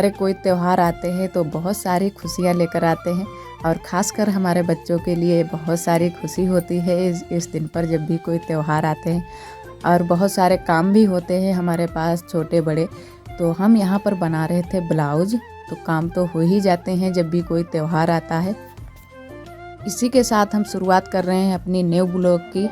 हमारे कोई त्यौहार आते हैं तो बहुत सारी खुशियाँ लेकर आते हैं और ख़ासकर हमारे बच्चों के लिए बहुत सारी खुशी होती है इस दिन पर जब भी कोई त्यौहार आते हैं। और बहुत सारे काम भी होते हैं हमारे पास छोटे बड़े। तो हम यहाँ पर बना रहे थे ब्लाउज। तो काम तो हो ही जाते हैं जब भी कोई त्यौहार आता है। इसी के साथ हम शुरुआत कर रहे हैं अपनी न्यू ब्लॉग की।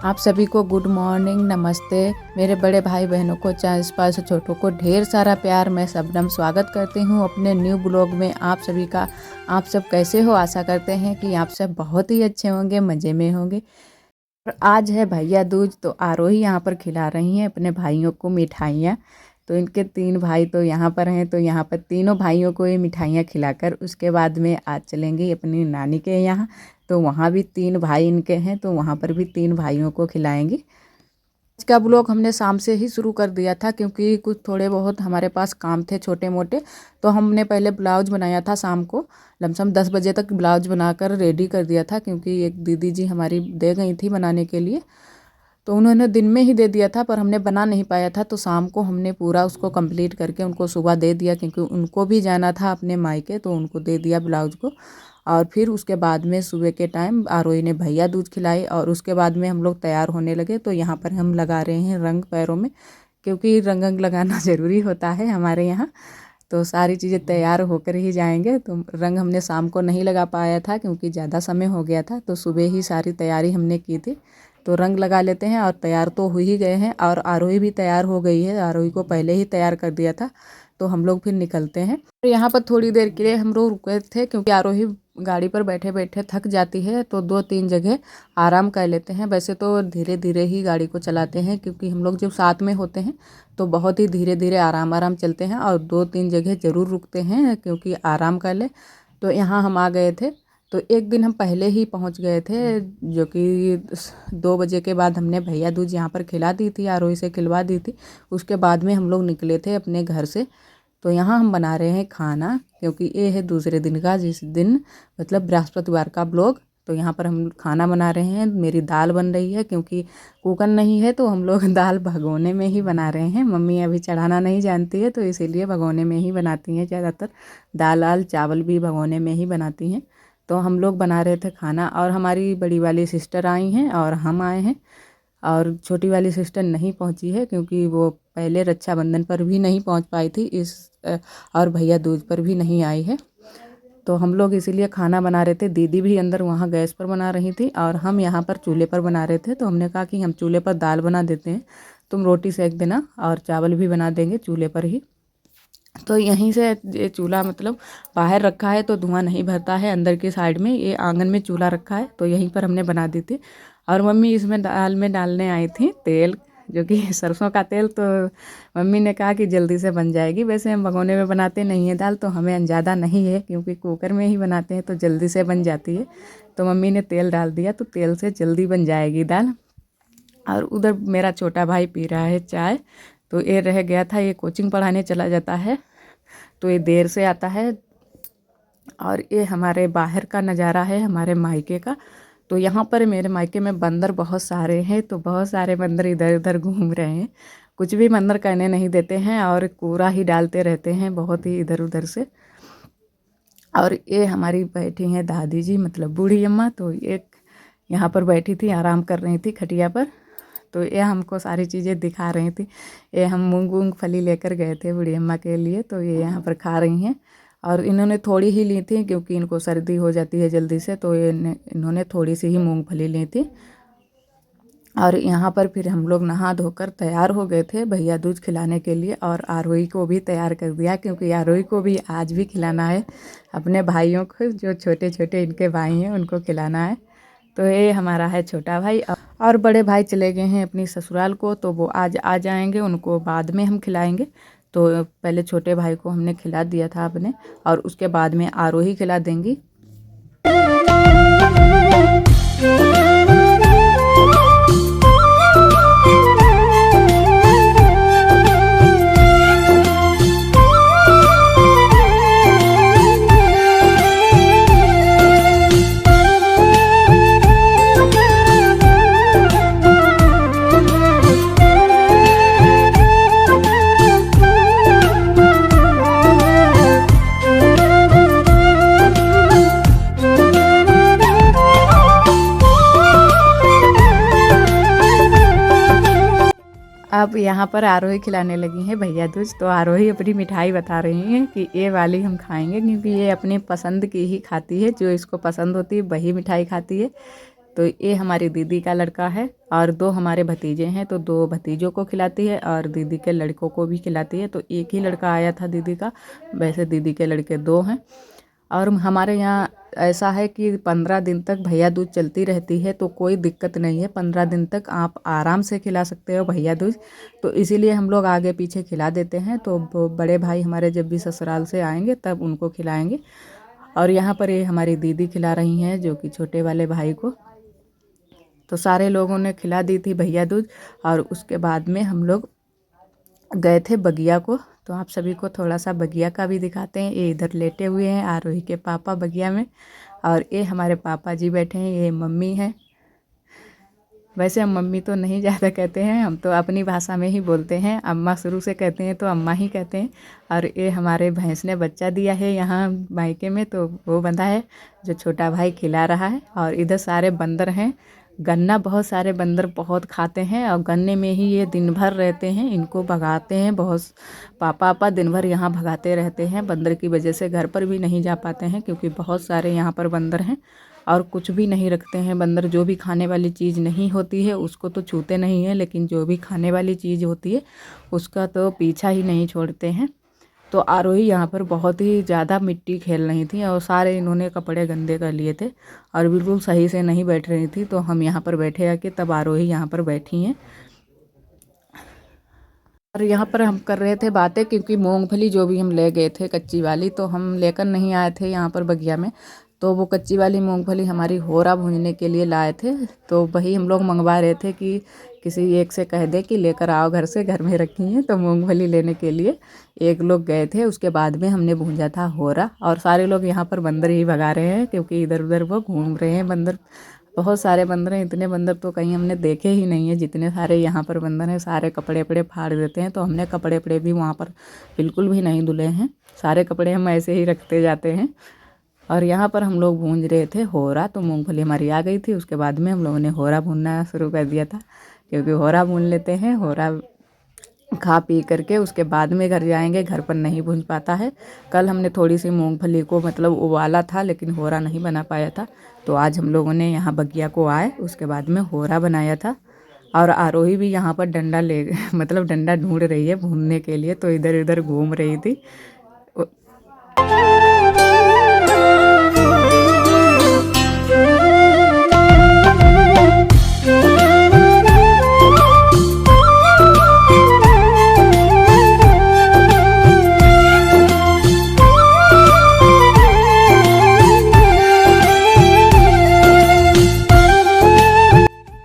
आप सभी को गुड मॉर्निंग, नमस्ते। मेरे बड़े भाई बहनों को, चाहे स्पर्श छोटों को ढेर सारा प्यार। मैं सबनम स्वागत करती हूँ अपने न्यू ब्लॉग में आप सभी का। आप सब कैसे हो? आशा करते हैं कि आप सब बहुत ही अच्छे होंगे, मज़े में होंगे। और आज है भैया दूज, तो आरोही यहाँ पर खिला रही हैं अपने भाइयों को मिठाइयाँ। तो इनके 3 भाई तो यहाँ पर हैं, तो यहाँ पर तीनों भाइयों को ये मिठाइयाँ खिलाकर उसके बाद में आज चलेंगी अपनी नानी के यहाँ। तो वहाँ भी 3 भाई इनके हैं, तो वहाँ पर भी 3 भाइयों को खिलाएंगी। आज का ब्लॉग हमने शाम से ही शुरू कर दिया था क्योंकि कुछ थोड़े बहुत हमारे पास काम थे छोटे मोटे। तो हमने पहले ब्लाउज बनाया था शाम को, लमसम 10 बजे तक ब्लाउज बनाकर रेडी कर दिया था क्योंकि एक दीदी जी हमारी दे गई थी बनाने के लिए। तो उन्होंने दिन में ही दे दिया था पर हमने बना नहीं पाया था, तो शाम को हमने पूरा उसको कंप्लीट करके उनको सुबह दे दिया क्योंकि उनको भी जाना था अपने मायके। तो उनको दे दिया ब्लाउज को। और फिर उसके बाद में सुबह के टाइम आरोही ने भैया दूज खिलाई और उसके बाद में हम लोग तैयार होने लगे। तो यहाँ पर हम लगा रहे हैं रंग पैरों में क्योंकि रंग लगाना ज़रूरी होता है हमारे यहाँ। तो सारी चीज़ें तैयार होकर ही जाएंगे। तो रंग हमने शाम को नहीं लगा पाया था क्योंकि ज़्यादा समय हो गया था, तो सुबह ही सारी तैयारी हमने की थी। तो रंग लगा लेते हैं और तैयार तो हो ही गए हैं और आरोही भी तैयार हो गई है। आरोही को पहले ही तैयार कर दिया था। तो हम लोग फिर निकलते हैं। यहाँ पर थोड़ी देर के लिए हम लोग रुके थे क्योंकि आरोही गाड़ी पर बैठे बैठे थक जाती है, तो 2-3 जगह आराम कर लेते हैं। वैसे तो धीरे धीरे ही गाड़ी को चलाते हैं क्योंकि हम लोग जब साथ में होते हैं तो बहुत ही धीरे धीरे आराम चलते हैं और 2-3 जगह ज़रूर रुकते हैं क्योंकि आराम कर ले। तो यहाँ हम आ गए थे। तो एक दिन हम पहले ही पहुँच गए थे, जो कि 2 बजे के बाद हमने भैया दूज यहाँ पर खिला दी थी, आरोही से खिलवा दी थी। उसके बाद में हम लोग निकले थे अपने घर से। तो यहाँ हम बना रहे हैं खाना क्योंकि ये है दूसरे दिन का, जिस दिन मतलब बृहस्पतिवार का ब्लॉग। तो यहाँ पर हम खाना बना रहे हैं। मेरी दाल बन रही है क्योंकि कुकर नहीं है, तो हम लोग दाल भगोने में ही बना रहे हैं। मम्मी अभी चढ़ाना नहीं जानती है, तो इसीलिए भगोने में ही बनाती हैं ज़्यादातर। दाल चावल भी भगोने में ही बनाती हैं। तो हम लोग बना रहे थे खाना और हमारी बड़ी वाली सिस्टर आई हैं और हम आए हैं। और छोटी वाली सिस्टर नहीं पहुंची है क्योंकि वो पहले रक्षाबंधन पर भी नहीं पहुंच पाई थी और भैया दूज पर भी नहीं आई है। तो हम लोग इसीलिए खाना बना रहे थे। दीदी भी अंदर वहाँ गैस पर बना रही थी और हम यहाँ पर चूल्हे पर बना रहे थे। तो हमने कहा कि हम चूल्हे पर दाल बना देते हैं, तुम रोटी सेक देना और चावल भी बना देंगे चूल्हे पर ही। तो यहीं से ये चूल्हा मतलब बाहर रखा है तो धुआं नहीं भरता है। अंदर की साइड में ये आंगन में चूल्हा रखा है, तो यहीं पर हमने बना दी थी। और मम्मी इसमें दाल में डालने आई थी तेल, जो कि सरसों का तेल। तो मम्मी ने कहा कि जल्दी से बन जाएगी। वैसे हम भगोने में बनाते नहीं हैं दाल, तो हमें अंदाज़ा नहीं है क्योंकि कुकर में ही बनाते हैं तो जल्दी से बन जाती है। तो मम्मी ने तेल डाल दिया तो तेल से जल्दी बन जाएगी दाल। और उधर मेरा छोटा भाई पी रहा है चाय। तो ये रह गया था, ये कोचिंग पढ़ाने चला जाता है तो ये देर से आता है। और ये हमारे बाहर का नज़ारा है हमारे मायके का। तो यहाँ पर मेरे मायके में बंदर बहुत सारे हैं, तो बहुत सारे बंदर इधर उधर घूम रहे हैं। कुछ भी बंदर करने नहीं देते हैं और कूड़ा ही डालते रहते हैं बहुत ही इधर उधर से। और ये हमारी बैठी हैं दादी जी, मतलब बूढ़ी अम्मा। तो एक यहाँ पर बैठी थी, आराम कर रही थी खटिया पर। तो ये हमको सारी चीज़ें दिखा रही थी। ये हम मूंगफली लेकर गए थे बूढ़ी अम्मा के लिए, तो ये यहाँ पर खा रही हैं। और इन्होंने थोड़ी ही ली थी क्योंकि इनको सर्दी हो जाती है जल्दी से, तो इन्होंने थोड़ी सी ही मूंगफली ली थी। और यहाँ पर फिर हम लोग नहा धोकर तैयार हो गए थे भैया दूज खिलाने के लिए। और आरोही को भी तैयार कर दिया क्योंकि आरोही को भी आज भी खिलाना है अपने भाइयों को, जो छोटे छोटे इनके भाई हैं उनको खिलाना है। तो ये हमारा है छोटा भाई। और बड़े भाई चले गए हैं अपनी ससुराल को, तो वो आज आ जाएंगे, उनको बाद में हम खिलाएंगे। तो पहले छोटे भाई को हमने खिला दिया था अपने, और उसके बाद में आरोही खिला देंगी। यहाँ पर आरोही खिलाने लगी हैं भैया दूज। तो आरोही अपनी मिठाई बता रही हैं कि ये वाली हम खाएंगे, क्योंकि ये अपनी पसंद की ही खाती है, जो इसको पसंद होती है वही मिठाई खाती है। तो ये हमारी दीदी का लड़का है और 2 हमारे भतीजे हैं, तो 2 भतीजों को खिलाती है और दीदी के लड़कों को भी खिलाती है। तो एक ही लड़का आया था दीदी का, वैसे दीदी के लड़के 2 हैं। और हमारे यहाँ ऐसा है कि 15 दिन तक भैया दूज चलती रहती है, तो कोई दिक्कत नहीं है। 15 दिन तक आप आराम से खिला सकते हो भैया दूज। तो इसीलिए हम लोग आगे पीछे खिला देते हैं। तो बड़े भाई हमारे जब भी ससुराल से आएंगे तब उनको खिलाएंगे। और यहाँ पर ये हमारी दीदी खिला रही हैं, जो कि छोटे वाले भाई को। तो सारे लोगों ने खिला दी थी भैया दूज। और उसके बाद में हम लोग गए थे बगिया को। तो आप सभी को थोड़ा सा बगिया का भी दिखाते हैं। ये इधर लेटे हुए हैं आरोही के पापा बगिया में, और ये हमारे पापा जी बैठे हैं, ये मम्मी हैं। वैसे हम मम्मी तो नहीं ज़्यादा कहते हैं, हम तो अपनी भाषा में ही बोलते हैं। अम्मा शुरू से कहते हैं तो अम्मा ही कहते हैं। और ये हमारे भैंस ने बच्चा दिया है यहाँ मायके में, तो वो बंधा है, जो छोटा भाई खिला रहा है। और इधर सारे बंदर हैं। गन्ना बहुत सारे बंदर बहुत खाते हैं, और गन्ने में ही ये दिन भर रहते हैं, इनको भगाते हैं बहुत। पापा दिन भर यहाँ भगाते रहते हैं। बंदर की वजह से घर पर भी नहीं जा पाते हैं, क्योंकि बहुत सारे यहाँ पर बंदर हैं। और कुछ भी नहीं रखते हैं बंदर। जो भी खाने वाली चीज़ नहीं होती है उसको तो छूते नहीं हैं, लेकिन जो भी खाने वाली चीज़ होती है उसका तो पीछा ही नहीं छोड़ते हैं। तो आरोही यहाँ पर बहुत ही ज़्यादा मिट्टी खेल रही थी, और सारे इन्होंने कपड़े गंदे कर लिए थे और बिल्कुल सही से नहीं बैठ रही थी। तो हम यहाँ पर बैठे आके, तब आरोही यहाँ पर बैठी हैं। और यहाँ पर हम कर रहे थे बातें, क्योंकि मूंगफली जो भी हम ले गए थे कच्ची वाली, तो हम लेकर नहीं आए थे यहाँ पर बगिया में। तो वो कच्ची वाली मूंगफली हमारी होरा भूनने के लिए लाए थे। तो वही हम लोग मंगवा रहे थे कि किसी एक से कह दे कि लेकर आओ घर से, घर में रखी हैं। तो मूंगफली लेने के लिए एक लोग गए थे, उसके बाद में हमने भूंजा था होरा। और सारे लोग यहाँ पर बंदर ही भगा रहे हैं, क्योंकि इधर उधर वो घूम रहे हैं बंदर। बहुत सारे बंदर हैं, इतने बंदर तो कहीं हमने देखे ही नहीं है। जितने सारे यहाँ पर बंदर हैं, सारे कपड़े वपड़े फाड़ देते हैं। तो हमने कपड़े वपड़े भी वहाँ पर बिल्कुल भी नहीं धुले हैं, सारे कपड़े हम ऐसे ही रखते जाते हैं। और यहाँ पर हम लोग भूंज रहे थे होरा। तो मूंगफली हमारी आ गई थी, उसके बाद में हम लोगों ने होरा भूनना शुरू कर दिया था, क्योंकि होरा भून लेते हैं। होरा खा पी करके उसके बाद में घर जाएंगे, घर पर नहीं भून पाता है। कल हमने थोड़ी सी मूंगफली को मतलब उबाला था, लेकिन होरा नहीं बना पाया था। तो आज हम लोगों ने यहाँ बगिया को आए, उसके बाद में होरा बनाया था। और आरोही भी यहाँ पर डंडा ले मतलब डंडा ढूंढ रही है भूनने के लिए, तो इधर इधर घूम रही थी।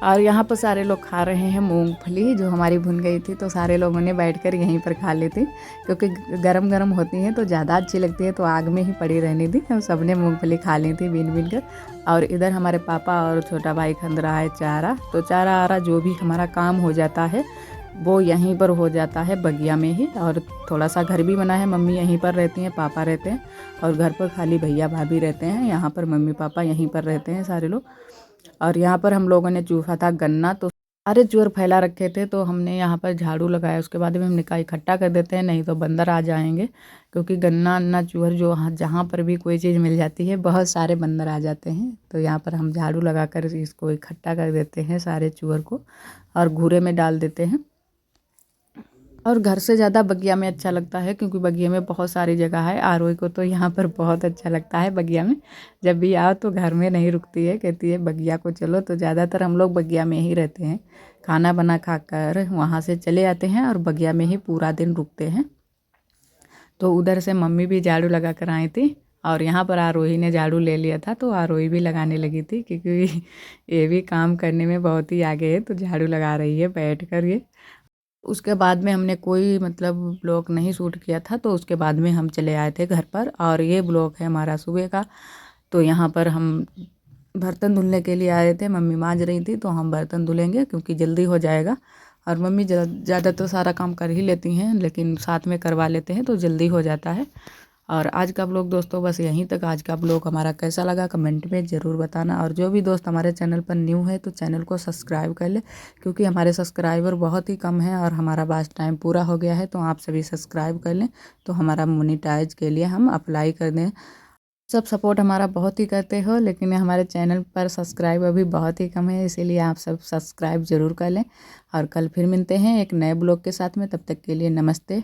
और यहाँ पर सारे लोग खा रहे हैं मूंगफली जो हमारी भुन गई थी। तो सारे लोगों ने बैठकर यहीं पर खा ली थी, क्योंकि गरम गरम होती हैं तो ज़्यादा अच्छी लगती है। तो आग में ही पड़ी रहनी थी, हम सब ने मूंगफली खा ली थी बीन बीन कर। और इधर हमारे पापा और छोटा भाई खंद रहा है चारा। तो चारा आरा जो भी हमारा काम हो जाता है वो यहीं पर हो जाता है बगिया में ही। और थोड़ा सा घर भी बना है, मम्मी यहीं पर रहती हैं, पापा रहते हैं, और घर पर खाली भैया भाभी रहते हैं। यहाँ पर मम्मी पापा यहीं पर रहते हैं सारे लोग। और यहाँ पर हम लोगों ने चूसा था गन्ना, तो सारे चूर फैला रखे थे। तो हमने यहाँ पर झाड़ू लगाया, उसके बाद में हमने कहा इकट्ठा कर देते हैं, नहीं तो बंदर आ जाएंगे। क्योंकि गन्ना अन्ना चूहर जो जहाँ पर भी कोई चीज़ मिल जाती है बहुत सारे बंदर आ जाते हैं। तो यहाँ पर हम झाड़ू लगा कर इसको इकट्ठा कर देते हैं सारे चूहर को, और घूरे में डाल देते हैं। और घर से ज़्यादा बगिया में अच्छा लगता है, क्योंकि बगिया में बहुत सारी जगह है। आरोही को तो यहाँ पर बहुत अच्छा लगता है बगिया में। जब भी आओ तो घर में नहीं रुकती है, कहती है बगिया को चलो। तो ज़्यादातर हम लोग बगिया में ही रहते हैं, खाना बना खा कर वहाँ से चले आते हैं और बगिया में ही पूरा दिन रुकते हैं। तो उधर से मम्मी भी झाड़ू लगा कर आई थी, और यहाँ पर आरोही ने झाड़ू ले लिया था, तो आरोही भी लगाने लगी थी, क्योंकि ये भी काम करने में बहुत ही आगे है। तो झाड़ू लगा रही है बैठ कर ये। उसके बाद में हमने कोई मतलब ब्लॉग नहीं शूट किया था, तो उसके बाद में हम चले आए थे घर पर। और ये ब्लॉग है हमारा सुबह का। तो यहाँ पर हम बर्तन धुलने के लिए आए थे, मम्मी मांज रही थी, तो हम बर्तन धुलेंगे क्योंकि जल्दी हो जाएगा। और मम्मी ज़्यादा तो सारा काम कर ही लेती हैं, लेकिन साथ में करवा लेते हैं तो जल्दी हो जाता है। और आज का ब्लॉग दोस्तों बस यहीं तक। आज का ब्लॉग हमारा कैसा लगा कमेंट में ज़रूर बताना। और जो भी दोस्त हमारे चैनल पर न्यू है तो चैनल को सब्सक्राइब कर ले, क्योंकि हमारे सब्सक्राइबर बहुत ही कम हैं और हमारा बस टाइम पूरा हो गया है। तो आप सभी सब्सक्राइब कर लें तो हमारा मोनेटाइज के लिए हम अप्लाई कर दें। सब सपोर्ट हमारा बहुत ही करते हो, लेकिन हमारे चैनल पर सब्सक्राइब अभी बहुत ही कम है, इसीलिए आप सब सब्सक्राइब ज़रूर कर लें। और कल फिर मिलते हैं एक नए ब्लॉग के साथ में, तब तक के लिए नमस्ते।